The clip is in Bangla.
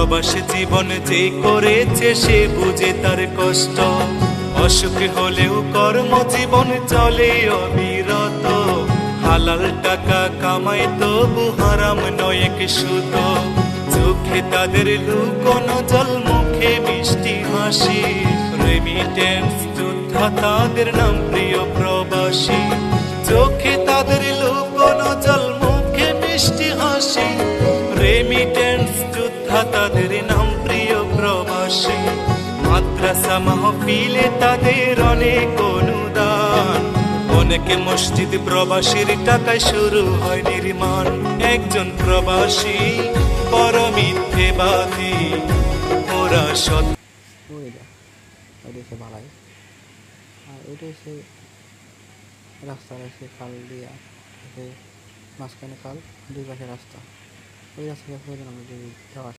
প্রবাসী জীবন যে করেছে সে বুঝে তার কষ্ট। অসুখ হলেও কর্মজীবন চলে অবিরত। হালাল টাকা কামাই তবু হারাম নয় এক সুত। চোখে তাদের লুকোনো জল, মুখে মিষ্টি হাসি। রেমিটেন্স যোদ্ধা তাদের নাম প্রিয় প্রবাসী। চোখে তাদের লুকোনো জল, মুখে মিষ্টি হাসি। রেমিটেন্স যোদ্ধা তাদের নাম প্রিয় প্রবাসী। মাদ্রাসা মাহফিলে তাদের অনেক অনুদান। অনেকে মসজিদ প্রবাসীর টাকায় শুরু হয় নির্মাণ। একজন প্রবাসী বড় মিথ্যেবাদী, ওরা সৎ। ওইটা হচ্ছে বালাই, আর ওইটা হচ্ছে রাস্তার আছে খাল দিয়া, মাঝখানে খাল, দুই পাশে রাস্তা। ওই রাস্তা দিয়ে আমরা যাওয়া